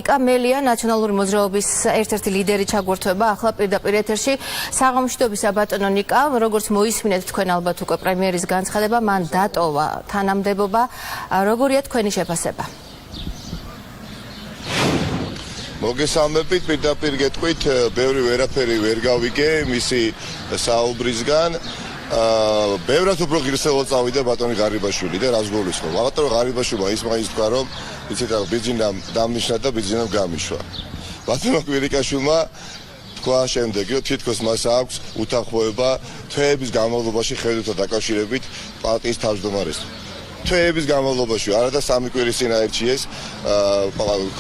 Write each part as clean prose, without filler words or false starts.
კამელია ნაციონალური მოძრაობის ერთ-ერთი ლიდერი ჩაგვერთვება ახლა პირდაპირ ეთერში. საღამოშიდობისა ბატონო ნიკა, როგორც მოისმინეთ თქვენ ალბათ უკვე პრემიერის განცხადება, მან დატოვა თანამდებობა. როგორია თქვენი შეფასება? მოგესალმებით, პირდაპირ გეტყვით, ბევრი ვერაფერი ვერ გავიგე მისი საუბრისგან. ბევრად უფრო ღირსეულად წავიდა ბატონი ღარიბაშვილი და რას გულისხმობ. ბატონი ღარიბაშვილმა ის მაინც თქვა, რომ იცით რა, ბიძინამ დამნიშნა და ბიძინამ გამიშვა. ბატონმა კვირიკაშვილმა თქვა შემდეგი, რომ თითქოს მას აქვს უთანხმოება თვეების განმავლობაში ხედვითა დაკავშირებით პარტიის თავმჯდომარეს. თვეების განმავლობაში, არა და 3 კვირის წინ აერჩიეს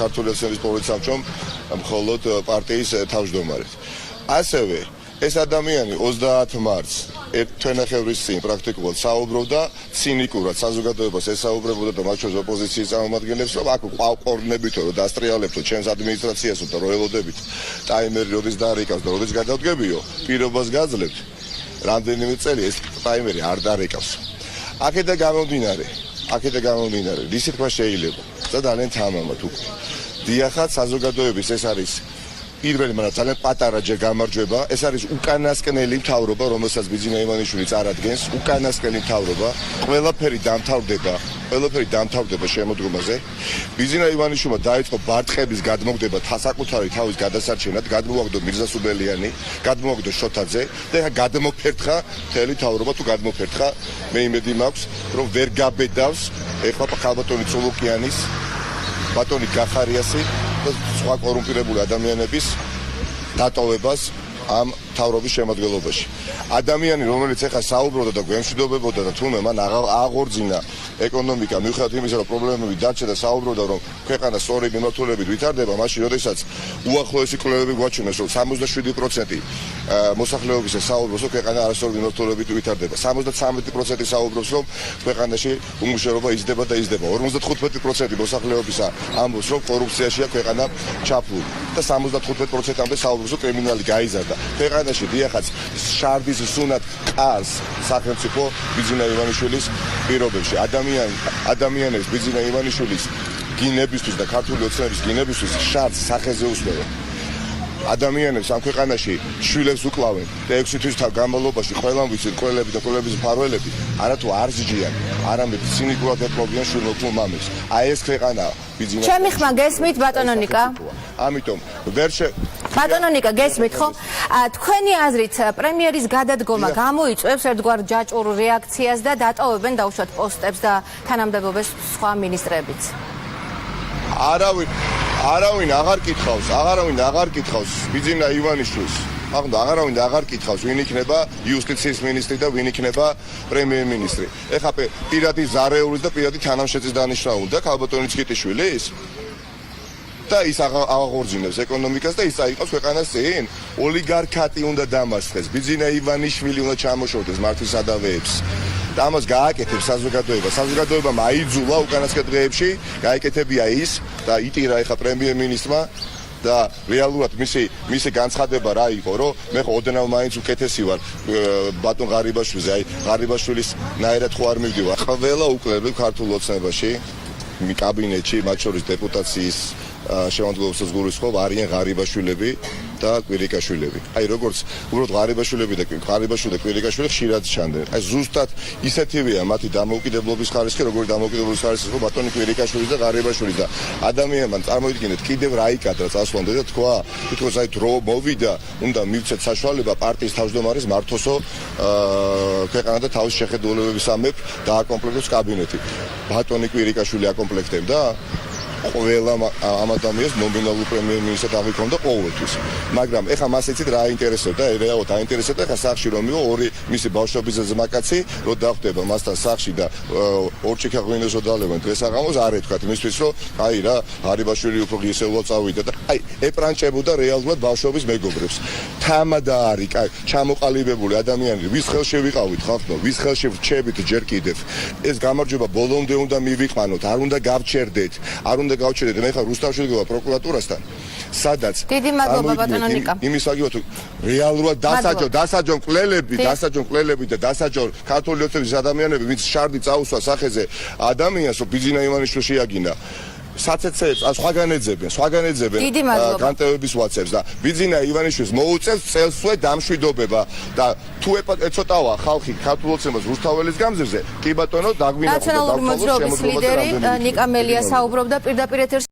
ქართული ოცნების პოლიტსამჩომ მხოლოდ პარტიის თავმჯდომარეს. ასევე ეს ადამიანი 30 მარტს თვენახევრის წინ პრაქტიკულად საუბრობდა ცინიკურად საზოგადოებას ესაუბრებოდა და მათ შორის ოპოზიციის წარმომადგენლებს, რომ აქ ყავყორნებითო რომ დასტრიალებთო ჩემს ადმინისტრაციასო და რო ელოდებით ტაიმერი როდის დაარეკავს და როდის გადავდგებიო, პირობას გაძლევთ. რამდენიმე წელი ეს ტაიმერი არ დაარეკავს. აქედან გამომდინარე, რისი თქვა შეიძლება და ძალიან თამამად უკვე. დიახაც საზოგადოების ეს არის პირველი, მაგრამ ძალიან პატარა ჯერ გამარჯვება, ეს არის უკანასკნელი მთავრობა, რომელსაც ბიძინა ივანიშვილი წარადგენს, უკანასკნელი მთავრობა, ყველაფერი დამთავრდება შემოდგომაზე. ბიძინა ივანიშვილმა დაიწყო ბარტყების გადმოგდება საკუთარი თავის გადასარჩენად, გადმოვაგდო მირზასუბელიანი, გადმოვაგდო შოთაძე და ეხა გადმოფერთხა მთელი მთავრობა, თუ გადმოფერთხა, მე იმედი მაქვს, რომ ვერ გაბედავს ეხლა ხალბატონი წულუკიანის, ბატონი გახარიასი და სხვა კორუმპირებული ადამიანების დატოვებას ამ მთავრობის შემადგენლობაში. ადამიანი, რომელიც ეხლა საუბრობდა და გვემშვიდობებოდა და თუმე მან აღორძინა ეკონომიკა, მიუხედავად იმისა, რომ პრობლემები დარჩა და საუბრობდა, რომ ქვეყანა სწორი მიმართულებით ვითარდება, მაშინ როდესაც უახლოესი კვლევები გვაჩვენეს, რომ 67% მოსახლეობის საუბრობს, რომ ქვეყანა არასწორი მიმართულებით ვითარდება. 73% საუბრობს, რომ ქვეყანაში უმუშევრობა იზრდება და იზრდება. 55% მოსახლეობისა ამბობს, რომ კორუფციაშია ქვეყანა ჩაფლული და 75%-მდე საუბრობს, რომ კრიმინალი გაიზარდა. ქვეყანაში დიახაც შარდის სუნად ყარს სახელმწიფო ბიძინა ივანიშვილის პირობებში. ადამიანებს ბიძინა ივანიშვილის გინებისთვის და ქართული ოცნების გინებისთვის შარდს სახეზე უსმენენ. ადამიანებს ამ ქვეყანაში შვილებს უკლავენ და 6 თვის განმავლობაში ყველა ვიცით კვლელები და კვლელების მფარველები არათუ არ ზჯიან, არამედ ცინიკურად ეპყრობიან შვილმოქმედ მამებს. აი ეს ქვეყანაა ბიძინა. ჩემი ხმა გესმით ბატონო ნიკა? ამიტომ ბატონო ნიკა, გესმით ხო? თქვენი აზრით პრემიერის გადადგომა გამოიწვევს ერთგვარ ჯაჭვურ რეაქციას და დატოვებენ დაუშვათ პოსტებს და თანამდებობებს სხვა მინისტრებიც? არავინ აღარ კითხავს ბიძინა ივანიშვილს. აღარავინ აღარ კითხავს ვინ იქნება იუსტიციის მინისტრი და ვინ იქნება პრემიერ-მინისტრი. ეხლა პირადი ზარეულის და პირადი თანამშეწის დანიშნული და ქალბატონი ცკიტიშვილის და ის აღორძინებს ეკონომიკას და ის აიყავს ქვეყანას წინ. ოლიგარქატი უნდა დამასხეს, ბიძინა ივანიშვილი უნდა ჩამოშორდეს მართვის სადავეებს. და ამას გააკეთებს საზოგადოება. საზოგადოებამ აიძულა უკანასკნელ დღეებში, გაეკეთებია ის და იტირა ეხა პრემიერ-მინისტრმა და რეალურად მისი განცხადება რა იყო, რომ მე ხო ოდნავ მაინც უკეთესი ვარ ბატონ ღარიბაშვილზე, აი ღარიბაშვილის ნაირად ხო არ მივდივარ. ყველა უკლებლივ ქართულ ოცნებაში, კაბინეტში, მათ შორის დეპუტაციის შემადგენლობასაც გულისხმობ, არიან ღარიბაშვილები და კვირიკაშვილები. აი როგორც უბრალოდ ღარიბაშვილი და კვირიკაშვილი ხშირად ჩანდნენ. აი ზუსტად ისეთივეა მათი დამოუკიდებლობის ხარისხი, როგორი დამოუკიდებლობის ხარისხი იყო ბატონი კვირიკაშვილი და ღარიბაშვილი და ადამიანმა წარმოიდგინეთ კიდევ რა იკადრა წასვლამდე და თქვა, თითქოს აი დრო მოვიდა, უნდა მივცეთ საშუალება პარტიის თავმჯდომარის მართოსო ქვეყანა და თავის შეხედულებების ამებ დააკომპლექტოს კაბინეტი. ბატონი კვირიკაშვილი აკომპლექტებდა ყველა ამ ადამიანს ნომინალურ პრემიერ-მინისტრად აღიქონდა ყოველთვის. მაგრამ ეხა მას იცით რა აინტერესებდა, რეალურად აინტერესებდა ეხა სახში რომ მიიღო ორი მისი ბავშვობის ძმაკაცი, რომ დახვდება მასთან სახში და ორჩიქა ღვინოს დალევენ დღესაღამოს არ ეთქვათ მისთვის რომ აი რა ღარიბაშვილი უფრო ღირსეულად წავიდა და აი ეპრანჭებოდა რეალურად ბავშვობის მეგობრებს. თამადა არის ჩამოყალიბებული ადამიანები, ვის ხელში ვიყავით ხალხო, ვის ხელში ვრჩებით ჯერ კიდევ. ეს გამარჯვება ბოლომდე უნდა მივიყვანოთ, არ უნდა გავჩერდეთ, არ უნდა გავჩერდეთ. მე ხარ რუსთავში ვდგება პროკურატურასთან, სადაც დიდი მადლობა ბატონო ნიკა. იმის აგიოთ რეალურად დასაჯონ კვლელები და დასაჯონ ქართული ოცნების ადამიანები, ვინც შარდი წაუსვა სახეზე ადამიანს, ბიძინა ივანიშვილი შეაგინა. საცეცებს სხვაგან ეძებენ დიდი მადლობა. განტევების ვაცებს და ბიძინა ივანიშვილს მოუწევს წელსვე დამშვიდობება და თუ ეცოტავა ხალხი ქართულოცნებას რუსთაველის გამზირზე კი ბატონო დაგვინახავთ და ნაციონალური მოძრაობის ლიდერი ნიკა მელია საუბრობდა პირდაპირ ეთერში